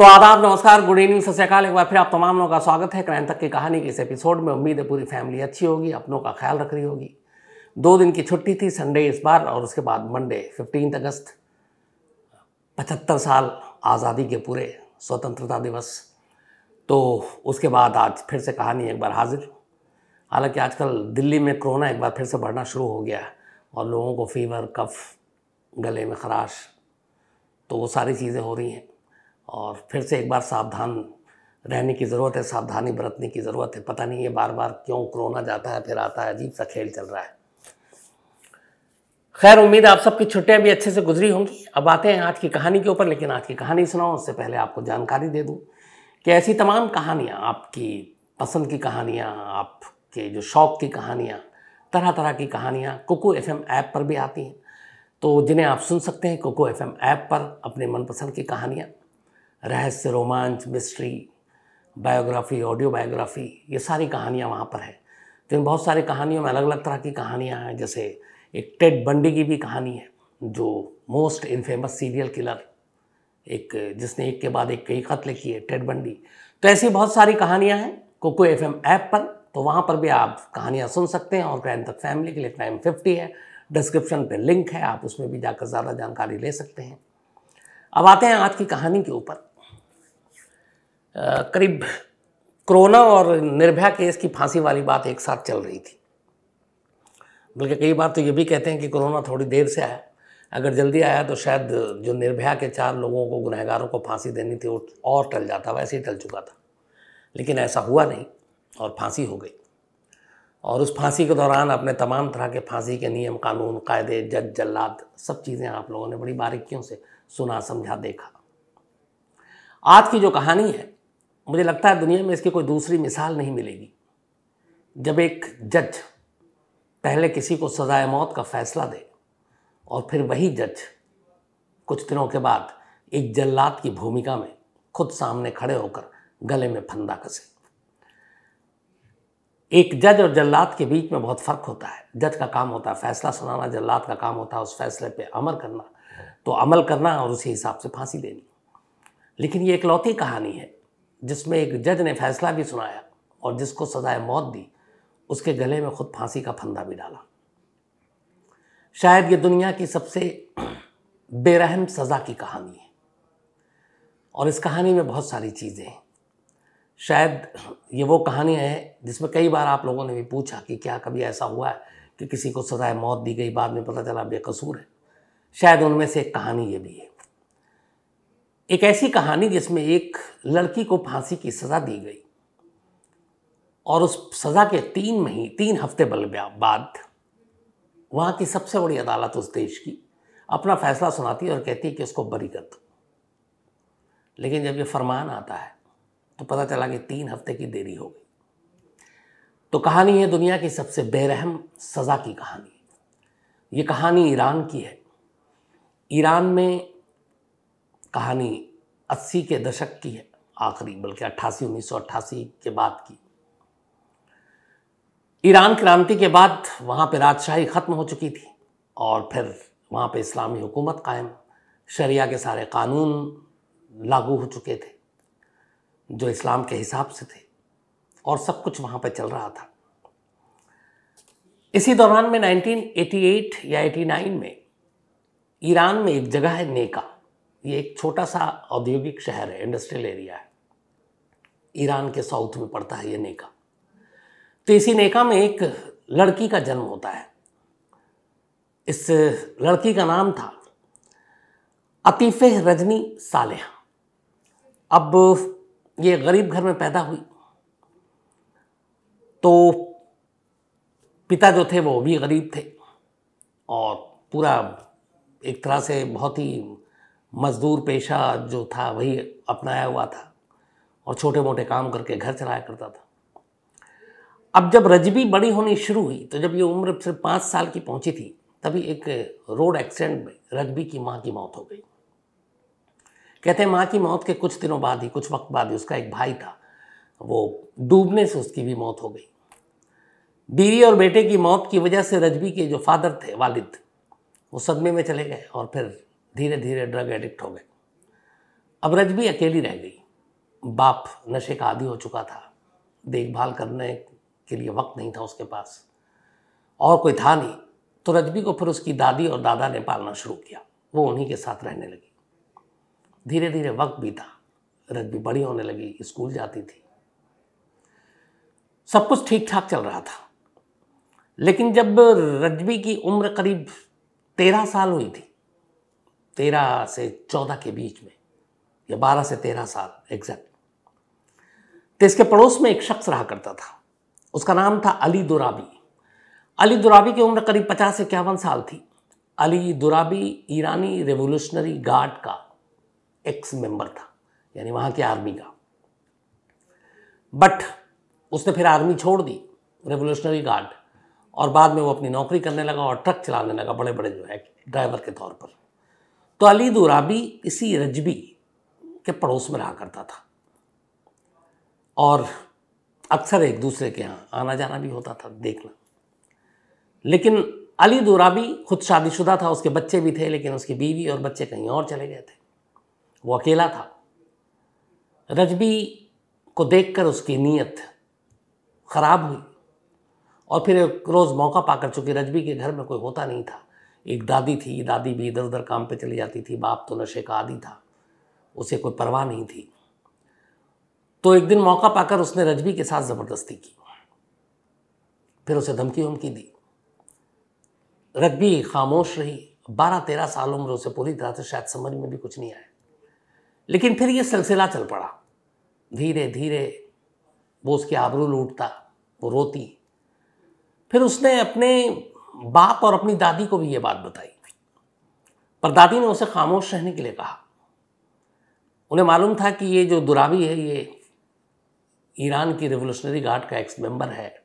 तो आदाब, नमस्कार, गुड इवनिंग, सत श्री अकाल। एक बार फिर आप तमाम लोगों का स्वागत है क्राइम तक की कहानी के इस एपिसोड में। उम्मीद है पूरी फैमिली अच्छी होगी, अपनों का ख्याल रख रही होगी। 2 दिन की छुट्टी थी, संडे इस बार, और उसके बाद मंडे 15 अगस्त, 75 साल आज़ादी के पूरे, स्वतंत्रता दिवस। तो उसके बाद आज फिर से कहानी एक बार हाजिर। हालांकि आजकल दिल्ली में कोरोना एक बार फिर से बढ़ना शुरू हो गया है और लोगों को फीवर, कफ, गले में खराश, तो वो सारी चीज़ें हो रही हैं और फिर से एक बार सावधान रहने की ज़रूरत है, सावधानी बरतने की ज़रूरत है। पता नहीं ये बार बार क्यों कोरोना जाता है फिर आता है, अजीब सा खेल चल रहा है। खैर, उम्मीद है आप सबकी छुट्टियां भी अच्छे से गुजरी होंगी। अब आते हैं आज की कहानी के ऊपर, लेकिन आज की कहानी सुनाऊं उससे पहले आपको जानकारी दे दूं कि ऐसी तमाम कहानियाँ, आपकी पसंद की कहानियाँ, आपके जो शौक़ की कहानियाँ, तरह तरह की कहानियाँ कुकू FM ऐप पर भी आती हैं, तो जिन्हें आप सुन सकते हैं कुकू FM ऐप पर। अपने मनपसंद की कहानियाँ, रहस्य, रोमांच, मिस्ट्री, बायोग्राफी, ऑडियो बायोग्राफी, ये सारी कहानियाँ वहाँ पर हैं। तो इन बहुत सारी कहानियों में अलग अलग तरह की कहानियाँ हैं। जैसे एक टेड बंडी की भी कहानी है, जो मोस्ट इनफेमस सीरियल किलर, एक जिसने एक के बाद एक कई कत्ल किए, टेड बंडी। तो ऐसी बहुत सारी कहानियाँ हैं कुकू FM ऐप पर, तो वहाँ पर भी आप कहानियाँ सुन सकते हैं। और क्राइम तक फैमिली के लिए क्राइम 50 है, डिस्क्रिप्शन पे लिंक है, आप उसमें भी जाकर ज़्यादा जानकारी ले सकते हैं। अब आते हैं आज की कहानी के ऊपर। करीब कोरोना और निर्भया केस की फांसी वाली बात एक साथ चल रही थी। बल्कि कई बार तो ये भी कहते हैं कि कोरोना थोड़ी देर से आया, अगर जल्दी आया तो शायद जो निर्भया के 4 लोगों को, गुनहगारों को फांसी देनी थी, वो और टल जाता, वैसे ही टल चुका था। लेकिन ऐसा हुआ नहीं और फांसी हो गई। और उस फांसी के दौरान अपने तमाम तरह के फांसी के नियम, कानून, कायदे, जज, जल्लाद, सब चीज़ें आप लोगों ने बड़ी बारीकियों से सुना, समझा, देखा। आज की जो कहानी है, मुझे लगता है दुनिया में इसकी कोई दूसरी मिसाल नहीं मिलेगी। जब एक जज पहले किसी को सजाए मौत का फैसला दे और फिर वही जज कुछ दिनों के बाद एक जल्लाद की भूमिका में खुद सामने खड़े होकर गले में फंदा कसे। एक जज और जल्लाद के बीच में बहुत फ़र्क होता है। जज का काम होता है फैसला सुनाना, जल्लाद का काम होता है उस फैसले पे अमल करना। तो अमल करना और उसी हिसाब से फांसी देनी। लेकिन ये इकलौती कहानी है जिसमें एक जज ने फैसला भी सुनाया और जिसको सजाए मौत दी, उसके गले में खुद फांसी का फंदा भी डाला। शायद ये दुनिया की सबसे बेरहम सज़ा की कहानी है और इस कहानी में बहुत सारी चीज़ें हैं। शायद ये वो कहानी है जिसमें कई बार आप लोगों ने भी पूछा कि क्या कभी ऐसा हुआ है कि किसी को सजाए मौत दी गई, बाद में पता चला बेकसूर है। शायद उनमें से एक कहानी ये भी है। एक ऐसी कहानी जिसमें एक लड़की को फांसी की सज़ा दी गई और उस सज़ा के 3 हफ्ते बाद वहाँ की सबसे बड़ी अदालत उस देश की अपना फैसला सुनाती है और कहती है कि उसको बरी कर दो। लेकिन जब ये फरमान आता है तो पता चला कि 3 हफ्ते की देरी हो गई। तो कहानी है दुनिया की सबसे बेरहम सज़ा की कहानी। ये कहानी ईरान की है। ईरान में कहानी 80 के दशक की है, आखिरी, बल्कि 1988 के बाद की। ईरान क्रांति के बाद वहाँ पे राजशाही ख़त्म हो चुकी थी और फिर वहाँ पे इस्लामी हुकूमत कायम, शरिया के सारे कानून लागू हो चुके थे जो इस्लाम के हिसाब से थे और सब कुछ वहाँ पे चल रहा था। इसी दौरान में 1988 या 89 में ईरान में एक जगह है नेका। ये एक छोटा सा औद्योगिक शहर है, इंडस्ट्रियल एरिया है, ईरान के साउथ में पड़ता है ये नेका। तो इसी नेका में एक लड़की का जन्म होता है। इस लड़की का नाम था अतीफ़े रजनी सालेहा। अब ये गरीब घर में पैदा हुई, तो पिता जो थे वो भी गरीब थे और पूरा एक तरह से बहुत ही मज़दूर पेशा जो था वही अपनाया हुआ था और छोटे मोटे काम करके घर चलाया करता था। अब जब रजबी बड़ी होनी शुरू हुई, तो जब ये उम्र सिर्फ 5 साल की पहुंची थी, तभी एक रोड एक्सीडेंट में रजबी की माँ की मौत हो गई। कहते हैं माँ की मौत के कुछ दिनों बाद ही, कुछ वक्त बाद ही, उसका एक भाई था, वो डूबने से उसकी भी मौत हो गई। बीवी और बेटे की मौत की वजह से रजबी के जो फादर थे, वालिद, वो सदमे में चले गए और फिर धीरे धीरे ड्रग एडिक्ट हो गए। अब रजबी अकेली रह गई। बाप नशे का आदी हो चुका था, देखभाल करने के लिए वक्त नहीं था उसके पास, और कोई था नहीं। तो रजबी को फिर उसकी दादी और दादा ने पालना शुरू किया। वो उन्हीं के साथ रहने लगी। धीरे धीरे वक्त बीता, रजबी बड़ी होने लगी, स्कूल जाती थी, सब कुछ ठीक ठाक चल रहा था। लेकिन जब रजबी की उम्र करीब 13 साल हुई थी, 13 से 14 के बीच में, या 12 से 13 साल एग्जैक्ट, तो इसके पड़ोस में एक शख्स रहा करता था। उसका नाम था अली दुराबी। अली दुराबी की उम्र करीब 50 से 51 साल थी। अली दुराबी ईरानी रेवोल्यूशनरी गार्ड का एक्स मेंबर था, यानी वहाँ की आर्मी का। बट उसने फिर आर्मी छोड़ दी, रेवोल्यूशनरी गार्ड, और बाद में वो अपनी नौकरी करने लगा और ट्रक चलाने लगा, बड़े बड़े जो है ड्राइवर के तौर पर। तो अली दुराबी इसी रजबी के पड़ोस में रहा करता था और अक्सर एक दूसरे के यहाँ आना जाना भी होता था, देखना। लेकिन अली दुराबी खुद शादीशुदा था, उसके बच्चे भी थे, लेकिन उसकी बीवी और बच्चे कहीं और चले गए थे, वो अकेला था। रजबी को देखकर उसकी नीयत खराब हुई और फिर एक रोज़ मौका पाकर, चूंकि रजबी के घर में कोई होता नहीं था, एक दादी थी, दादी भी इधर उधर काम पे चली जाती थी, बाप तो नशे का आदी था, उसे कोई परवाह नहीं थी। तो एक दिन मौका पाकर उसने रजबी के साथ ज़बरदस्ती की, फिर उसे धमकी वमकी दी। रजबी खामोश रही। 12-13 साल उम्र उसे पूरी तरह से शायद समझ में भी कुछ नहीं आया। लेकिन फिर ये सिलसिला चल पड़ा। धीरे धीरे वो उसकी आबरू लूटता, वो रोती। फिर उसने अपने बाप और अपनी दादी को भी ये बात बताई, पर दादी ने उसे खामोश रहने के लिए कहा। उन्हें मालूम था कि ये जो दुराबी है, ये ईरान की रेवोल्यूशनरी गार्ड का एक्स मेंबर है,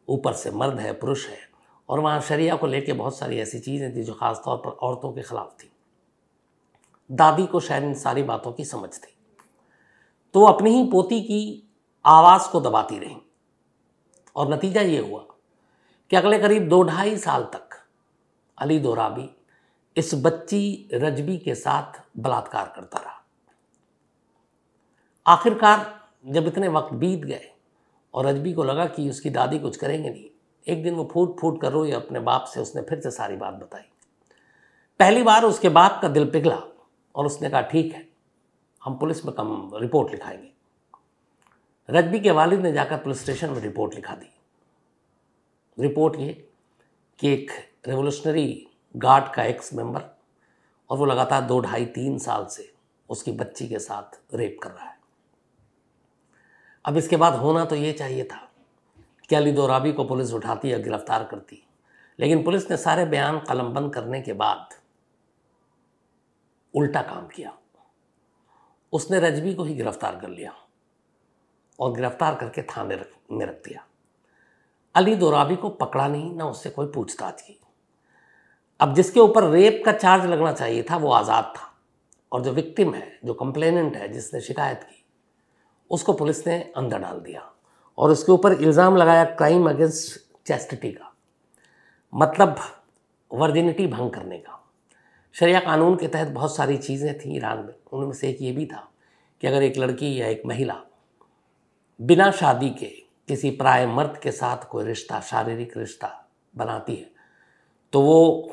ऊपर से मर्द है, पुरुष है, और वहाँ शरिया को लेके बहुत सारी ऐसी चीज़ें थी जो ख़ास तौर पर औरतों के ख़िलाफ़ थी। दादी को शायद इन सारी बातों की समझ थी, तो वो अपनी ही पोती की आवाज़ को दबाती रही, और नतीजा ये हुआ कि अगले करीब 2-2.5 साल तक अली दुराबी इस बच्ची रजबी के साथ बलात्कार करता रहा। आखिरकार जब इतने वक्त बीत गए और रजबी को लगा कि उसकी दादी कुछ करेंगे नहीं, एक दिन वो फूट फूट कर रोई अपने बाप से। उसने फिर से सारी बात बताई। पहली बार उसके बाप का दिल पिघला और उसने कहा, ठीक है, हम पुलिस में रिपोर्ट लिखाएंगे। रजबी के वालिद ने जाकर पुलिस स्टेशन में रिपोर्ट लिखा दी। रिपोर्ट ये कि एक रेवोल्यूशनरी गार्ड का एक्स मेंबर, और वो लगातार 2-2.5-3 साल से उसकी बच्ची के साथ रेप कर रहा है। अब इसके बाद होना तो ये चाहिए था कि अली दुराबी को पुलिस उठाती या गिरफ्तार करती, लेकिन पुलिस ने सारे बयान कलमबंद करने के बाद उल्टा काम किया। उसने रजबी को ही गिरफ्तार कर लिया और गिरफ्तार करके थाने में रख दिया। अली दुराबी को पकड़ा नहीं, ना उससे कोई पूछताछ की। अब जिसके ऊपर रेप का चार्ज लगना चाहिए था वो आज़ाद था, और जो विक्टिम है, जो कंप्लेनेंट है, जिसने शिकायत की, उसको पुलिस ने अंदर डाल दिया और उसके ऊपर इल्ज़ाम लगाया क्राइम अगेंस्ट चैस्टिटी का, मतलब वर्जिनिटी भंग करने का। शरिया कानून के तहत बहुत सारी चीज़ें थी ईरान में, उनमें से एक ये भी था कि अगर एक लड़की या एक महिला बिना शादी के किसी पराये मर्द के साथ कोई रिश्ता, शारीरिक रिश्ता बनाती है, तो वो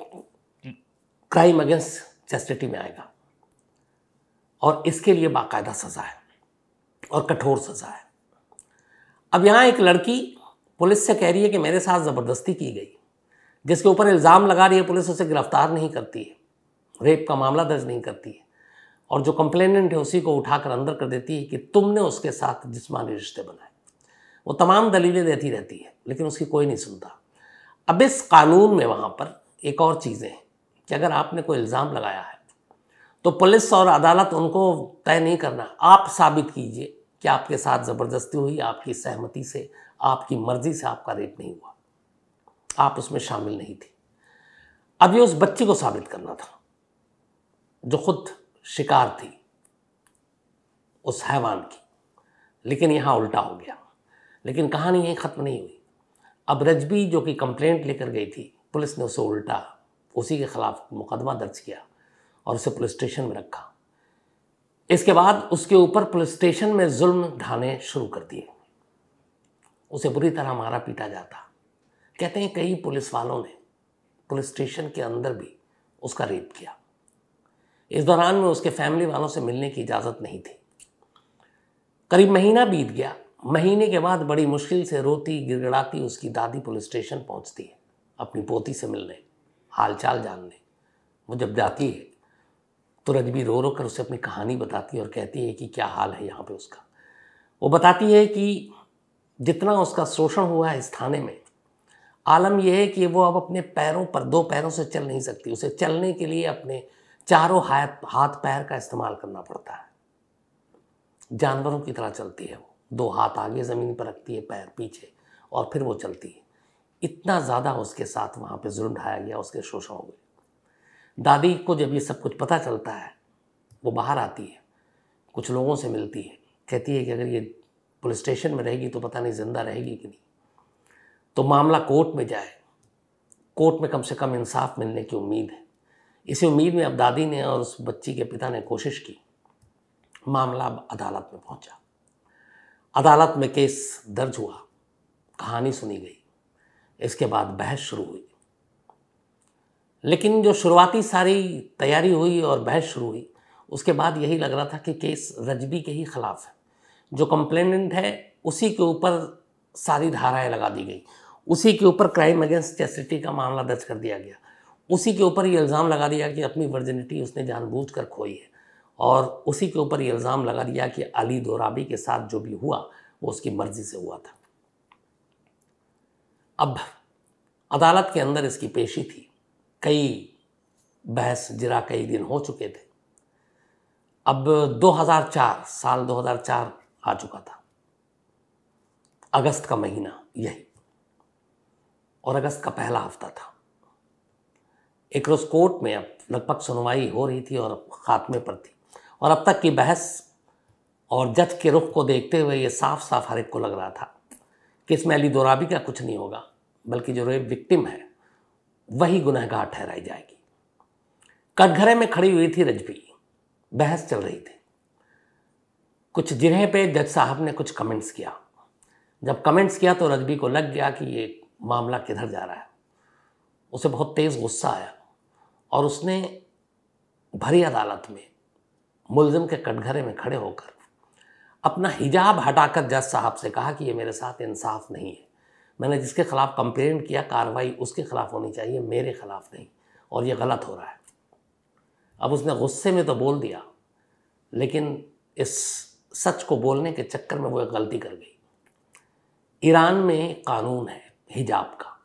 क्राइम अगेंस्ट चैस्टिटी में आएगा, और इसके लिए बाकायदा सज़ा है और कठोर सज़ा है। अब यहाँ एक लड़की पुलिस से कह रही है कि मेरे साथ ज़बरदस्ती की गई, जिसके ऊपर इल्ज़ाम लगा रही है, पुलिस उसे गिरफ्तार नहीं करती है, रेप का मामला दर्ज नहीं करती है, और जो कंप्लेनेंट है उसी को उठाकर अंदर कर देती है कि तुमने उसके साथ जिस्मानी रिश्ते बनाए। वो तमाम दलीलें देती रहती है, लेकिन उसकी कोई नहीं सुनता। अब इस कानून में वहाँ पर एक और चीज़ें हैं कि अगर आपने कोई इल्ज़ाम लगाया है तो पुलिस और अदालत उनको तय नहीं करना, आप साबित कीजिए कि आपके साथ ज़बरदस्ती हुई, आपकी सहमति से, आपकी मर्ज़ी से आपका रेप नहीं हुआ, आप उसमें शामिल नहीं थी। अब ये उस बच्ची को साबित करना था जो खुद शिकार थी उस हैवान की, लेकिन यहाँ उल्टा हो गया। लेकिन कहानी यहीं ख़त्म नहीं हुई। अब रजबी जो कि कंप्लेंट लेकर गई थी, पुलिस ने उसे उसी के ख़िलाफ़ मुकदमा दर्ज किया और उसे पुलिस स्टेशन में रखा। इसके बाद उसके ऊपर पुलिस स्टेशन में जुल्म ढाने शुरू कर दिए। उसे बुरी तरह मारा पीटा जाता। कहते हैं कई पुलिस वालों ने पुलिस स्टेशन के अंदर भी उसका रेप किया। इस दौरान में उसके फैमिली वालों से मिलने की इजाज़त नहीं थी। करीब महीना बीत गया। महीने के बाद बड़ी मुश्किल से रोती गिड़गिड़ाती उसकी दादी पुलिस स्टेशन पहुंचती है अपनी पोती से मिलने, हालचाल जानने। वो जब जाती है तो रजबी रो रो कर उसे अपनी कहानी बताती है और कहती है कि क्या हाल है यहाँ पे उसका। वो बताती है कि जितना उसका शोषण हुआ है इस थाने में, आलम यह है कि वो अब अपने पैरों पर, 2 पैरों से चल नहीं सकती। उसे चलने के लिए अपने चारों हाथ पैर का इस्तेमाल करना पड़ता है। जानवरों की तरह चलती है वो, 2 हाथ आगे ज़मीन पर रखती है, पैर पीछे, और फिर वो चलती है। इतना ज़्यादा उसके साथ वहाँ पे जुल्म ढाया गया, उसके शोषण हो गए। दादी को जब ये सब कुछ पता चलता है, वो बाहर आती है, कुछ लोगों से मिलती है, कहती है कि अगर ये पुलिस स्टेशन में रहेगी तो पता नहीं ज़िंदा रहेगी कि नहीं। तो मामला कोर्ट में जाए, कोर्ट में कम से कम इंसाफ मिलने की उम्मीद है। इसी उम्मीद में अब दादी ने और उस बच्ची के पिता ने कोशिश की। मामला अब अदालत में पहुंचा। अदालत में केस दर्ज हुआ, कहानी सुनी गई। इसके बाद बहस शुरू हुई। लेकिन जो शुरुआती सारी तैयारी हुई और बहस शुरू हुई, उसके बाद यही लग रहा था कि केस रजबी के ही खिलाफ है। जो कंप्लेनेंट है उसी के ऊपर सारी धाराएं लगा दी गई, उसी के ऊपर क्राइम अगेंस्ट चैस्टिटी का मामला दर्ज कर दिया गया, उसी के ऊपर ये इल्ज़ाम लगा दिया कि अपनी वर्जिनिटी उसने जानबूझकर खोई है, और उसी के ऊपर ये इल्ज़ाम लगा दिया कि अली दोराबी के साथ जो भी हुआ वो उसकी मर्ज़ी से हुआ था। अब अदालत के अंदर इसकी पेशी थी। कई बहस जिरा कई दिन हो चुके थे। अब 2004 साल 2004 आ चुका था, अगस्त का महीना यही, और अगस्त का पहला हफ्ता था। एक रोज़ कोर्ट में अब लगभग सुनवाई हो रही थी और खात्मे पर थी, और अब तक की बहस और जज के रुख को देखते हुए ये साफ साफ हर एक को लग रहा था कि इसमें अली दोराबी का कुछ नहीं होगा, बल्कि जो रेप विक्टिम है वही गुनहगार ठहराई जाएगी। कटघरे में खड़ी हुई थी रजबी, बहस चल रही थी। कुछ जिरह पे जज साहब ने कुछ कमेंट्स किया। जब कमेंट्स किया तो रजबी को लग गया कि ये मामला किधर जा रहा है। उसे बहुत तेज़ गुस्सा आया और उसने भरी अदालत में मुल्ज़िम के कटघरे में खड़े होकर अपना हिजाब हटाकर जज साहब से कहा कि ये मेरे साथ इंसाफ नहीं है। मैंने जिसके खिलाफ कंप्लेंट किया, कार्रवाई उसके खिलाफ होनी चाहिए, मेरे खिलाफ नहीं, और ये गलत हो रहा है। अब उसने गुस्से में तो बोल दिया, लेकिन इस सच को बोलने के चक्कर में वो एक गलती कर गई। ईरान में कानून है हिजाब का,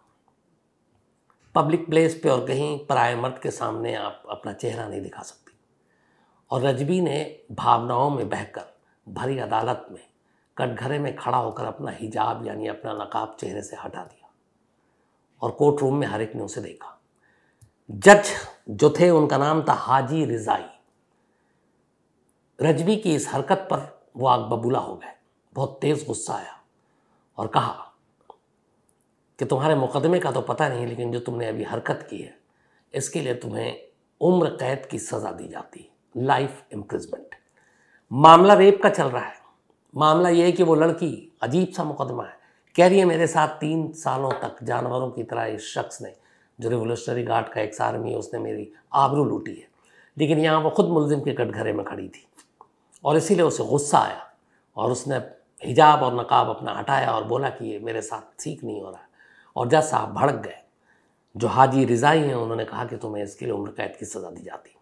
पब्लिक प्लेस पे और कहीं पराये मर्द के सामने आप अपना चेहरा नहीं दिखा सकती। और रजबी ने भावनाओं में बहकर भरी अदालत में कटघरे में खड़ा होकर अपना हिजाब यानी अपना नकाब चेहरे से हटा दिया, और कोर्ट रूम में हर एक ने उसे देखा। जज जो थे उनका नाम था हाजी रिजाई। रजबी की इस हरकत पर वो आग बबूला हो गए। बहुत तेज़ गुस्सा आया और कहा कि तुम्हारे मुकदमे का तो पता नहीं, लेकिन जो तुमने अभी हरकत की है इसके लिए तुम्हें उम्र कैद की सज़ा दी जाती है, लाइफ इम्प्रिजमेंट। मामला रेप का चल रहा है। मामला ये है कि वो लड़की, अजीब सा मुकदमा है, कह रही है मेरे साथ 3 सालों तक जानवरों की तरह इस शख्स ने, जो रिवोल्यूशनरी गार्ड का एक्स आर्मी है, उसने मेरी आबरू लूटी है। लेकिन यहाँ वो खुद मुल्ज़िम के कटघरे में खड़ी थी और इसीलिए उसे गुस्सा आया और उसने हिजाब और नकाब अपना हटाया और बोला कि ये मेरे साथ ठीक नहीं हो रहा है। और जज साहब भड़क गए। जो हाजी रिजाई हैं उन्होंने कहा कि तुम्हें इसके लिए उम्र कैद की सज़ा दी जाती।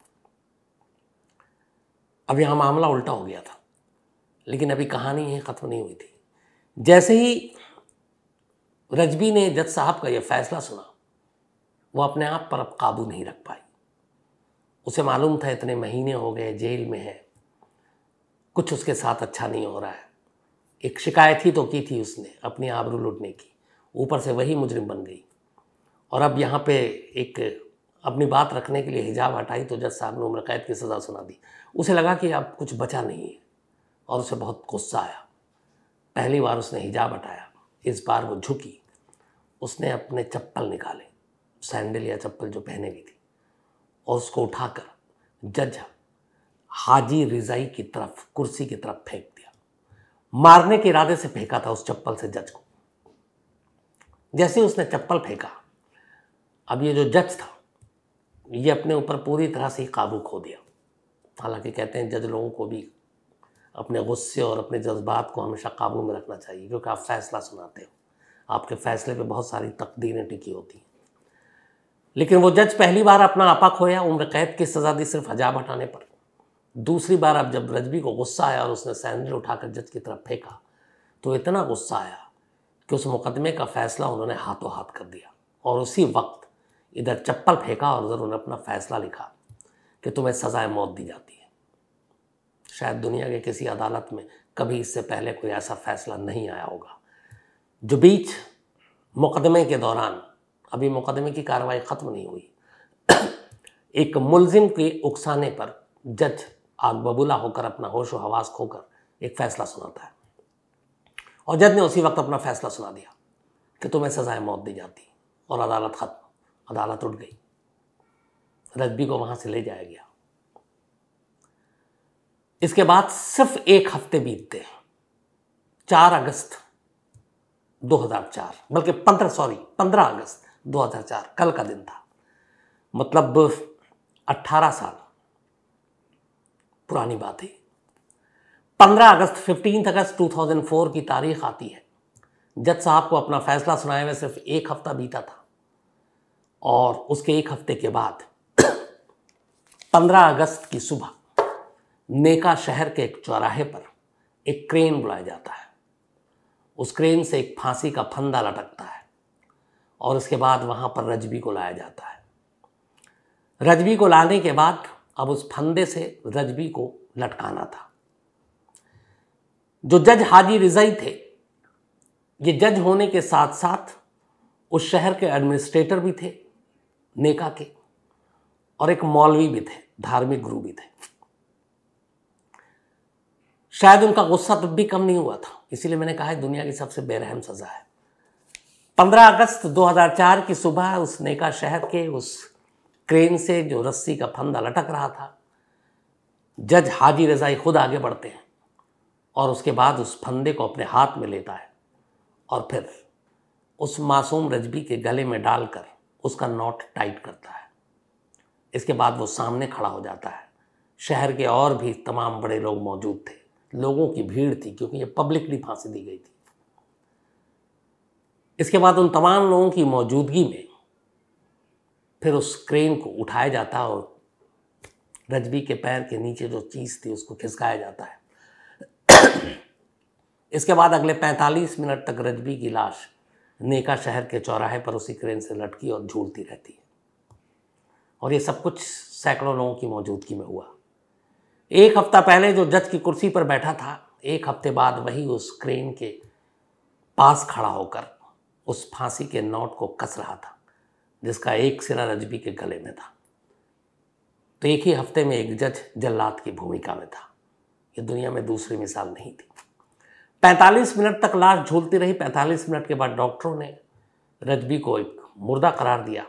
अब यहाँ मामला उल्टा हो गया था, लेकिन अभी कहानी यहीं ख़त्म नहीं हुई थी। जैसे ही रजबी ने जज साहब का यह फैसला सुना, वो अपने आप पर अब काबू नहीं रख पाई। उसे मालूम था इतने महीने हो गए जेल में है, कुछ उसके साथ अच्छा नहीं हो रहा है। एक शिकायत ही तो की थी उसने अपनी आबरू लूटने की, ऊपर से वही मुजरिम बन गई। और अब यहाँ पे एक अपनी बात रखने के लिए हिजाब हटाई तो जज साहब ने उम्र कैद की सज़ा सुना दी। उसे लगा कि अब कुछ बचा नहीं है और उसे बहुत गुस्सा आया। पहली बार उसने हिजाब हटाया, इस बार वो झुकी। उसने अपने चप्पल निकाले, सैंडल या चप्पल जो पहने हुई थी, और उसको उठाकर जज हाजी रिजाई की तरफ, कुर्सी की तरफ फेंक दिया। मारने के इरादे से फेंका था उस चप्पल से जज को। जैसे उसने चप्पल फेंका, अब ये जो जज था ये अपने ऊपर पूरी तरह से ही काबू खो दिया। हालांकि कहते हैं जज लोगों को भी अपने गुस्से और अपने जज्बात को हमेशा काबू में रखना चाहिए, क्योंकि आप फैसला सुनाते हो, आपके फैसले पे बहुत सारी तकदीरें टिकी होती हैं। लेकिन वो जज पहली बार अपना आपा खोया, उम्र कैद की सज़ा दी सिर्फ हजाब हटाने पर। दूसरी बार अब जब रजबी को गुस्सा आया और उसने सैंडल उठाकर जज की तरफ फेंका, तो इतना गुस्सा आया कि उस मुकदमे का फैसला उन्होंने हाथों हाथ कर दिया। और उसी वक्त इधर चप्पल फेंका और उधर उन्होंने अपना फैसला लिखा कि तुम्हें सजाए मौत दी जाती है। शायद दुनिया के किसी अदालत में कभी इससे पहले कोई ऐसा फैसला नहीं आया होगा। जो बीच मुकदमे के दौरान, अभी मुकदमे की कार्रवाई ख़त्म नहीं हुई, एक मुलजिम के उकसाने पर जज आग बबूला होकर अपना होश व हवास खोकर एक फ़ैसला सुनाता है। और जज ने उसी वक्त अपना फ़ैसला सुना दिया कि तुम्हें सजाए मौत दी जाती। और अदालत ख़त्म, अदालत उठ गई। रजबी को वहाँ से ले जाया गया। इसके बाद सिर्फ एक हफ्ते बीतते, 4 अगस्त 2004, बल्कि 15 अगस्त 2004 कल का दिन था। मतलब 18 साल पुरानी बात है। 15 अगस्त 15 अगस्त 2004 की तारीख आती है। जज साहब को अपना फैसला सुनाए हुए सिर्फ एक हफ्ता बीता था। और उसके एक हफ्ते के बाद 15 अगस्त की सुबह नेका शहर के एक चौराहे पर एक क्रेन बुलाया जाता है। उस क्रेन से एक फांसी का फंदा लटकता है और उसके बाद वहाँ पर रजबी को लाया जाता है। रजबी को लाने के बाद अब उस फंदे से रजबी को लटकाना था। जो जज हाजी रिजाई थे, ये जज होने के साथ साथ उस शहर के एडमिनिस्ट्रेटर भी थे नेका के, और एक मौलवी भी थे, धार्मिक गुरु भी थे। शायद उनका गुस्सा तब भी कम नहीं हुआ था, इसीलिए मैंने कहा है दुनिया की सबसे बेरहम सज़ा है। 15 अगस्त 2004 की सुबह उस नेका शहर के उस क्रेन से जो रस्सी का फंदा लटक रहा था, जज हाजी रज़ाई खुद आगे बढ़ते हैं और उसके बाद उस फंदे को अपने हाथ में लेता है और फिर उस मासूम रजबी के गले में डालकर उसका नॉट टाइट करता है। इसके बाद वो सामने खड़ा हो जाता है। शहर के और भी तमाम बड़े लोग मौजूद थे, लोगों की भीड़ थी, क्योंकि ये पब्लिकली फांसी दी गई थी। इसके बाद उन तमाम लोगों की मौजूदगी में फिर उस क्रेन को उठाया जाता है और रजबी के पैर के नीचे जो चीज़ थी उसको खिसकाया जाता है। इसके बाद अगले 45 मिनट तक रजबी की लाश नेका शहर के चौराहे पर उसी क्रेन से लटकी और झूलती रहती है। और ये सब कुछ सैकड़ों लोगों की मौजूदगी में हुआ। एक हफ्ता पहले जो जज की कुर्सी पर बैठा था, एक हफ्ते बाद वही उस क्रेन के पास खड़ा होकर उस फांसी के नॉट को कस रहा था, जिसका एक सिरा रजबी के गले में था। तो एक ही हफ्ते में एक जज जल्लाद की भूमिका में था। ये दुनिया में दूसरी मिसाल नहीं थी। 45 मिनट तक लाश झूलती रही। 45 मिनट के बाद डॉक्टरों ने रजबी को एक मुर्दा करार दिया।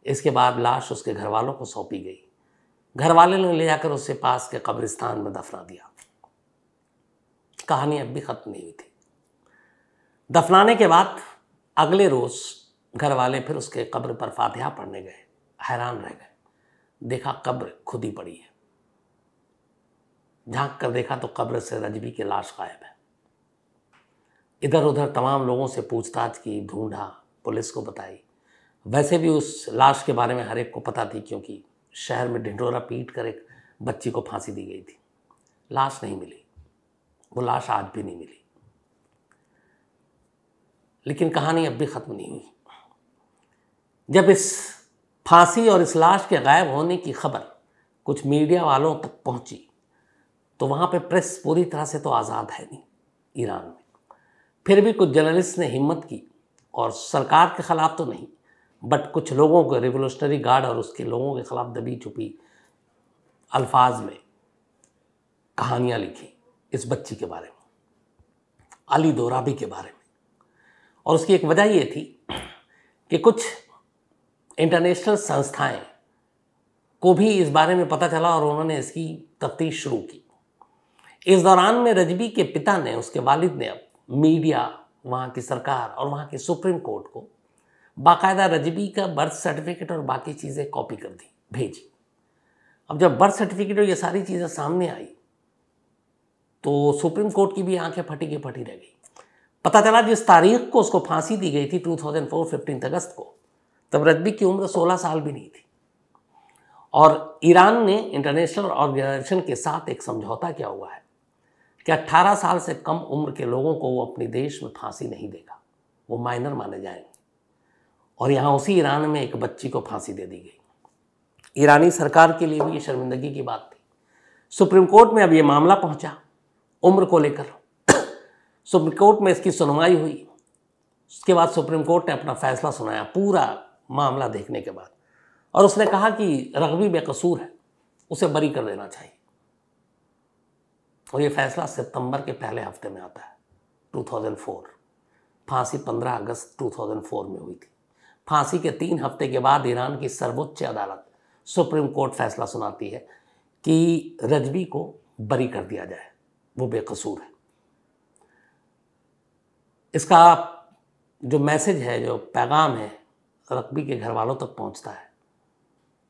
इसके बाद लाश उसके घर वालों को सौंपी गई। घर वाले ने ले जाकर उसे पास के कब्रिस्तान में दफना दिया। कहानी अब भी खत्म नहीं हुई थी। दफनाने के बाद अगले रोज घर वाले फिर उसके कब्र पर फातिहा पढ़ने गए। हैरान रह गए, देखा कब्र खुद ही पड़ी है। झांक कर देखा तो कब्र से रजबी की लाश गायब है। इधर उधर तमाम लोगों से पूछताछ की, ढूंढा, पुलिस को बताई। वैसे भी उस लाश के बारे में हर एक को पता थी, क्योंकि शहर में ढिंढोरा पीट कर एक बच्ची को फांसी दी गई थी। लाश नहीं मिली, वो लाश आज भी नहीं मिली। लेकिन कहानी अब भी ख़त्म नहीं हुई। जब इस फांसी और इस लाश के गायब होने की खबर कुछ मीडिया वालों तक पहुंची, तो वहाँ पे प्रेस पूरी तरह से तो आज़ाद है नहीं ईरान में। फिर भी कुछ जर्नलिस्ट ने हिम्मत की, और सरकार के ख़िलाफ़ तो नहीं, बट कुछ लोगों को, रिवोल्यूशनरी गार्ड और उसके लोगों के ख़िलाफ़ दबी छुपी अल्फाज में कहानियाँ लिखी इस बच्ची के बारे में, अली दोराबी के बारे में। और उसकी एक वजह ये थी कि कुछ इंटरनेशनल संस्थाएं को भी इस बारे में पता चला और उन्होंने इसकी तफ्तीश शुरू की। इस दौरान में रजबी के पिता ने, उसके वालिद ने अब मीडिया, वहाँ की सरकार और वहाँ के सुप्रीम कोर्ट को बाकायदा रजबी का बर्थ सर्टिफिकेट और बाकी चीज़ें कॉपी कर दी, भेजी। अब जब बर्थ सर्टिफिकेट और ये सारी चीज़ें सामने आई तो सुप्रीम कोर्ट की भी आंखें फटी की फटी रह गई। पता चला जिस तारीख को उसको फांसी दी गई थी 2004 15 अगस्त को, तब रजबी की उम्र 16 साल भी नहीं थी। और ईरान ने इंटरनेशनल ऑर्गेनाइजेशन के साथ एक समझौता किया हुआ है कि 18 साल से कम उम्र के लोगों को वो अपने देश में फांसी नहीं देगा, वो माइनर माने जाएंगे। और यहाँ उसी ईरान में एक बच्ची को फांसी दे दी गई। ईरानी सरकार के लिए भी ये शर्मिंदगी की बात थी। सुप्रीम कोर्ट में अब ये मामला पहुंचा उम्र को लेकर। सुप्रीम कोर्ट में इसकी सुनवाई हुई। उसके बाद सुप्रीम कोर्ट ने अपना फैसला सुनाया पूरा मामला देखने के बाद, और उसने कहा कि रग़बी बेकसूर है, उसे बरी कर देना चाहिए। और ये फैसला सितंबर के पहले हफ्ते में आता है 2004। फांसी 15 अगस्त 2004 में हुई थी। फांसी के 3 हफ्ते के बाद ईरान की सर्वोच्च अदालत सुप्रीम कोर्ट फैसला सुनाती है कि रजबी को बरी कर दिया जाए, वो बेकसूर है। इसका जो मैसेज है, जो पैगाम है, रजबी के घर वालों तक पहुंचता है।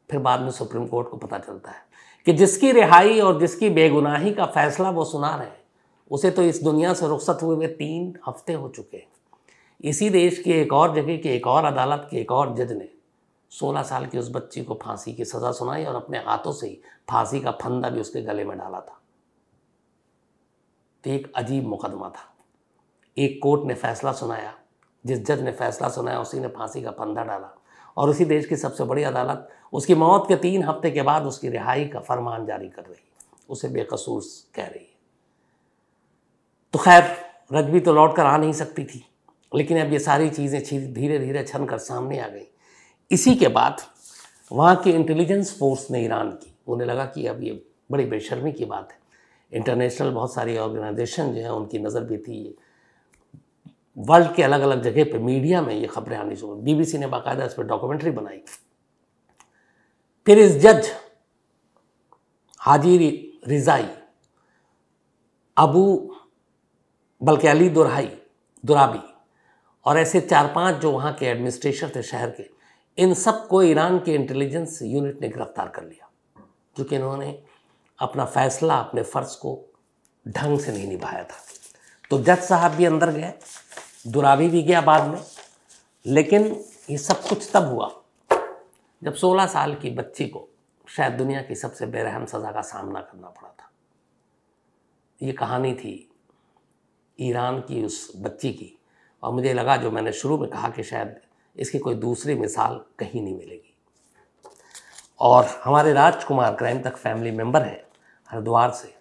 फिर बाद में सुप्रीम कोर्ट को पता चलता है कि जिसकी रिहाई और जिसकी बेगुनाही का फैसला वो सुना रहे हैं, उसे तो इस दुनिया से रुखसत हुए 3 हफ्ते हो चुके हैं। इसी देश की एक और जगह की एक और अदालत के एक और जज ने 16 साल की उस बच्ची को फांसी की सज़ा सुनाई और अपने हाथों से ही फांसी का फंदा भी उसके गले में डाला था। तो एक अजीब मुकदमा था। एक कोर्ट ने फैसला सुनाया, जिस जज ने फैसला सुनाया उसी ने फांसी का फंदा डाला, और उसी देश की सबसे बड़ी अदालत उसकी मौत के 3 हफ्ते के बाद उसकी रिहाई का फरमान जारी कर रही है, उसे बेकसूर कह रही है। तो खैर, रजबी तो लौट कर आ नहीं सकती थी, लेकिन अब ये सारी चीज़ें धीरे धीरे छन कर सामने आ गई। इसी के बाद वहाँ की इंटेलिजेंस फोर्स ने, ईरान की, उन्हें लगा कि अब ये बड़ी बेशर्मी की बात है। इंटरनेशनल बहुत सारी ऑर्गेनाइजेशन जो है उनकी नज़र भी थी। वर्ल्ड के अलग अलग जगह पे मीडिया में ये खबरें आनी शुरू, BBC ने बाकायदा इस पर डॉक्यूमेंट्री बनाई। फिर इस जज हाजी रिजाई, अबू बल्कि अली दुराबी और ऐसे 4-5 जो वहाँ के एडमिनिस्ट्रेटर थे शहर के, इन सब को ईरान के इंटेलिजेंस यूनिट ने गिरफ्तार कर लिया, क्योंकि इन्होंने अपना फैसला, अपने फ़र्ज को ढंग से नहीं निभाया था। तो जज साहब भी अंदर गए, दुराबी भी गया बाद में। लेकिन ये सब कुछ तब हुआ जब 16 साल की बच्ची को शायद दुनिया की सबसे बेरहम सज़ा का सामना करना पड़ा था। ये कहानी थी ईरान की उस बच्ची की, और मुझे लगा, जो मैंने शुरू में कहा, कि शायद इसकी कोई दूसरी मिसाल कहीं नहीं मिलेगी। और हमारे राजकुमार क्राइम तक फैमिली मेंबर हैं हरिद्वार से,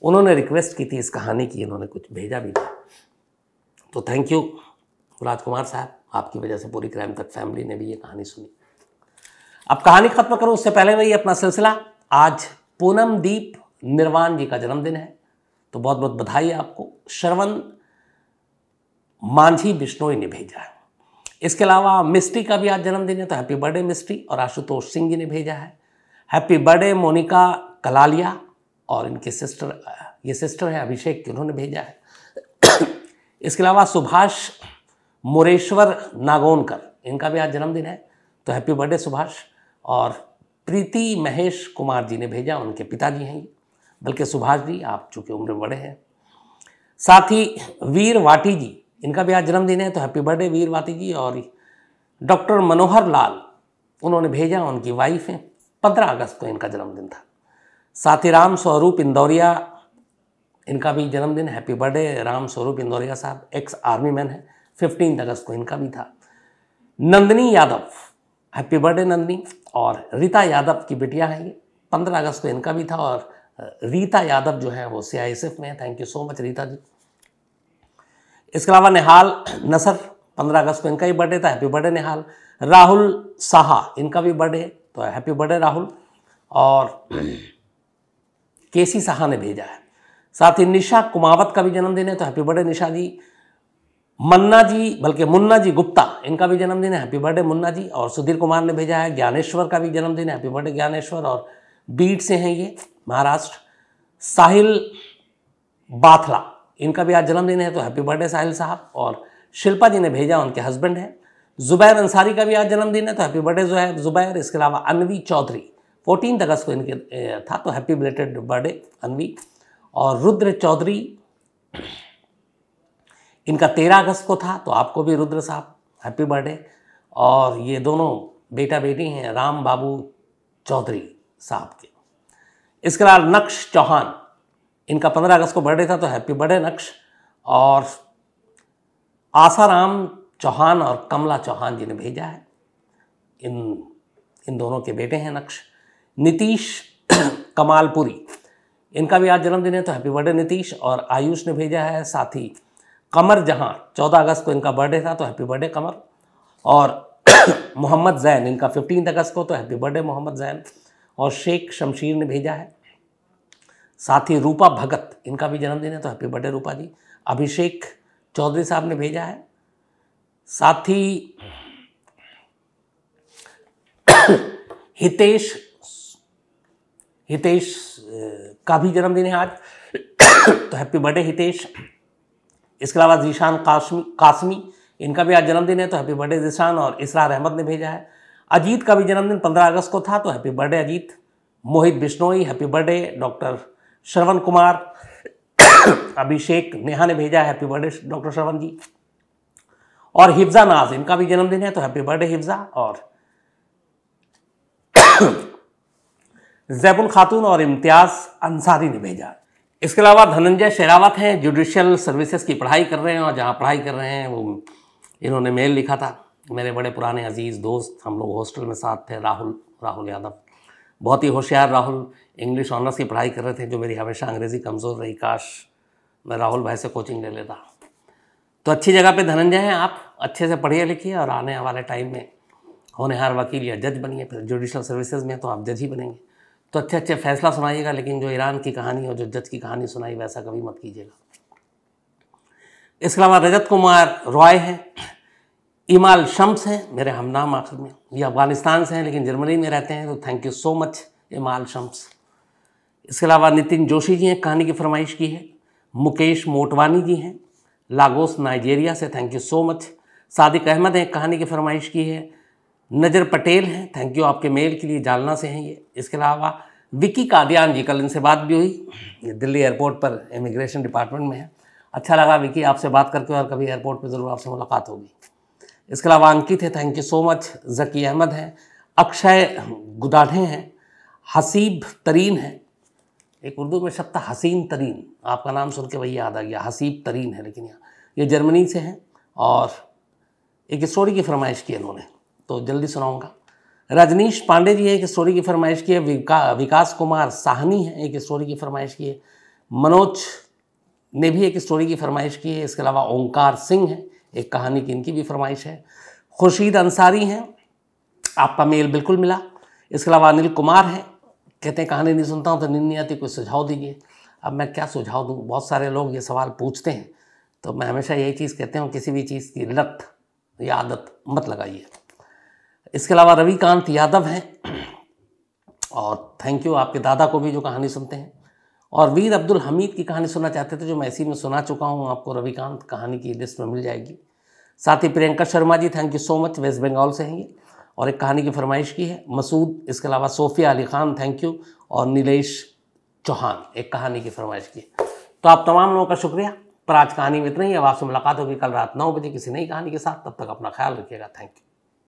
उन्होंने रिक्वेस्ट की थी इस कहानी की, इन्होंने कुछ भेजा भी था। तो थैंक यू राजकुमार साहब, आपकी वजह से पूरी क्राइम तक फैमिली ने भी ये कहानी सुनी। अब कहानी खत्म करूं उससे पहले वही अपना सिलसिला। आज पूनमदीप निर्वाण जी का जन्मदिन है, तो बहुत बहुत बधाई आपको। श्रवण मांझी बिश्नोई ने भेजा है। इसके अलावा मिस्टी का भी आज जन्मदिन है, तो हैप्पी बर्थडे मिस्टी। और आशुतोष सिंह जी ने भेजा है हैप्पी बर्थडे मोनिका कलालिया, और इनके सिस्टर, ये सिस्टर है अभिषेक की, उन्होंने भेजा है। इसके अलावा सुभाष मोरेश्वर नागोनकर, इनका भी आज जन्मदिन है, तो हैप्पी बर्थडे सुभाष। और प्रीति महेश कुमार जी ने भेजा, उनके पिताजी हैं ये, बल्कि सुभाष जी आप चूँकि उम्र में बड़े हैं। साथ ही वीर वाटी जी, इनका भी आज जन्मदिन है, तो हैप्पी बर्थडे वीर वाटी जी। और डॉक्टर मनोहर लाल, उन्होंने भेजा, उनकी वाइफ हैं, 15 अगस्त को इनका जन्मदिन था। साथ ही राम स्वरूप इंदौरिया, इनका भी जन्मदिन, हैप्पी बर्थडे राम स्वरूप इंदौरिया साहब, एक्स आर्मी मैन है, 15 अगस्त को इनका भी था। Nandini Yadav, happy birthday Nandini. और रीता यादव की बिटिया है ये, 15 अगस्त को इनका भी था। और रीता यादव जो है वो CISF में है, thank you so much Rita ji. इसके अलावा निहाल नसर, 15 अगस्त को इनका ही बर्थडे था, हैप्पी बर्थडे निहाल। राहुल साहा, इनका भी बर्थडे, तो हैप्पी बर्थडे राहुल। और केसी साहा ने भेजा है। साथ ही निशा कुमावत का भी जन्मदिन है, तो हैप्पी बर्थडे निशा जी। मुन्ना जी गुप्ता, इनका भी जन्मदिन है, हैप्पी बर्थडे मुन्ना जी। और सुधीर कुमार ने भेजा है। ज्ञानेश्वर का भी जन्मदिन है, हैप्पी बर्थडे ज्ञानेश्वर। और बीट से हैं ये, महाराष्ट्र। साहिल बाथला, इनका भी आज जन्मदिन है, तो हैप्पी बर्थडे साहिल साहब। और शिल्पा जी ने भेजा, उनके हस्बैंड हैं। जुबैर अंसारी का भी आज जन्मदिन है, तो हैप्पी बर्थडे जुबैर। इसके अलावा अनवी चौधरी 14 अगस्त को इनके था, तो हैप्पी बिलेटेड बर्थडे अनवी। और रुद्र चौधरी, इनका 13 अगस्त को था, तो आपको भी रुद्र साहब हैप्पी बर्थडे। और ये दोनों बेटा बेटी हैं राम बाबू चौधरी साहब के। इसके अलावा नक्श चौहान, इनका 15 अगस्त को बर्थडे था, तो हैप्पी बर्थडे नक्श। और आसाराम चौहान और कमला चौहान जी ने भेजा है, इन दोनों के बेटे हैं नक्श। नीतीश कमालपुरी, इनका भी आज जन्मदिन है, तो हैप्पी बर्थडे नीतीश। और आयुष ने भेजा है, साथ ही कमर जहां 14 अगस्त को इनका बर्थडे था, तो हैप्पी बर्थडे कमर। और मोहम्मद जैन, इनका 15 अगस्त को, तो हैप्पी बर्थडे मोहम्मद जैन। और शेख शमशीर ने भेजा है, साथ ही रूपा भगत, इनका भी जन्मदिन है, तो हैप्पी बर्थडे रूपा जी। अभिषेक चौधरी साहब ने भेजा है, साथ ही हितेश का भी जन्मदिन है आज, तो हैप्पी बर्थडे हितेश। इसके अलावा जीशान कासमी, इनका भी आज जन्मदिन है, तो हैप्पी बर्थडे जीशान। और इसरार अहमद ने भेजा है। अजीत का भी जन्मदिन 15 अगस्त को था, तो हैप्पी बर्थडे अजीत। मोहित Bishnoi happy birthday. Doctor Shravan Kumar, अभिषेक नेहा ने भेजा है, हैप्पी बर्थडे डॉक्टर श्रवण जी। और हिफ्जा नाज, इनका भी जन्मदिन है, तो हैप्पी बर्थडे हिफ्जा। और जैबुल खातून और इम्तियाज अंसारी ने भेजा। इसके अलावा धनंजय शेरावत हैं, जुडिशियल सर्विसेज की पढ़ाई कर रहे हैं, और जहाँ पढ़ाई कर रहे हैं वो इन्होंने मेल लिखा था। मेरे बड़े पुराने अजीज़ दोस्त, हम लोग हॉस्टल में साथ थे, राहुल यादव, बहुत ही होशियार राहुल, इंग्लिश ऑनर्स की पढ़ाई कर रहे थे, जो मेरी हमेशा अंग्रेज़ी कमज़ोर रही। काश मैं राहुल भाई से कोचिंग ले लेता। तो अच्छी जगह पे धनंजय हैं, आप अच्छे से पढ़िए लिखिए, और आने वाले टाइम में होनहार वकील या जज बनिए। फिर जुडिशल सर्विसेज में तो आप जज ही बनेंगे, तो अच्छे अच्छे फैसला सुनाइएगा। लेकिन जो ईरान की कहानी और जो जज की कहानी सुनाई, वैसा कभी मत कीजिएगा। इसके अलावा रजत कुमार रॉय हैं, इमाल शम्स हैं, मेरे हमनाम आखिर में, ये अफगानिस्तान से हैं लेकिन जर्मनी में रहते हैं, तो थैंक यू सो मच इमाल शम्स। इसके अलावा नितिन जोशी जी हैं, कहानी की फरमाइश की है। मुकेश मोटवानी जी हैं, लागोस नाइजीरिया से, thank you so much. Sadiq Ahmed हैं, कहानी की फरमाइश की है। नज़र पटेल हैं, थैंक यू आपके मेल के लिए, जालना से हैं ये। इसके अलावा विकी कादियान जी, कल इनसे बात भी हुई, ये दिल्ली एयरपोर्ट पर इमिग्रेशन डिपार्टमेंट में है। अच्छा लगा विकी आपसे बात करके, और कभी एयरपोर्ट पर ज़रूर आपसे मुलाकात होगी। इसके अलावा अंकित है, थैंक यू सो मच। जकी अहमद हैं, अक्षय गुदाढ़े हैं, हसीब तरीन है, एक उर्दू में शब्द था हसीन तरीन, आपका नाम सुन के वही याद आ गया, हसीब तरीन है, लेकिन ये जर्मनी से हैं। और एक स्टोरी की फरमाइश की इन्होंने, तो जल्दी सुनाऊंगा। रजनीश पांडे जी है, एक स्टोरी की फरमाइश की है। विकास कुमार साहनी है, एक स्टोरी की फरमाइश की है। मनोज ने भी एक स्टोरी की फरमाइश की है। इसके अलावा ओंकार सिंह है, एक कहानी की इनकी भी फरमाइश है। खुर्शीद अंसारी हैं, आपका मेल बिल्कुल मिला। इसके अलावा अनिल कुमार हैं, कहते हैं कहानी नहीं सुनता हूँ तो नींद नहीं आती, कोई सुझाव दीजिए। अब मैं क्या सुझाव दूँ, बहुत सारे लोग ये सवाल पूछते हैं, तो मैं हमेशा यही चीज़ कहते हूँ, किसी भी चीज़ की लत या आदत मत लगाइए। इसके अलावा रविकांत यादव हैं, और थैंक यू आपके दादा को भी जो कहानी सुनते हैं। और वीर अब्दुल हमीद की कहानी सुनना चाहते थे, जो मैं इसी में सुना चुका हूँ, आपको रविकांत कहानी की लिस्ट में मिल जाएगी। साथ ही Priyanka Sharma ji, thank you so much, West Bengal से हैं ये, और एक कहानी की फरमाइश की है। मसूद, इसके अलावा सोफिया अली खान, थैंक यू। और नीलेश चौहान, एक कहानी की फरमाइश की है। तो आप तमाम लोगों का शुक्रिया। पर आज कहानी में इतना ही। अब आपसे मुलाकात होगी कल रात 9 बजे किसी नई कहानी के साथ। तब तक अपना ख्याल रखिएगा। Thank you.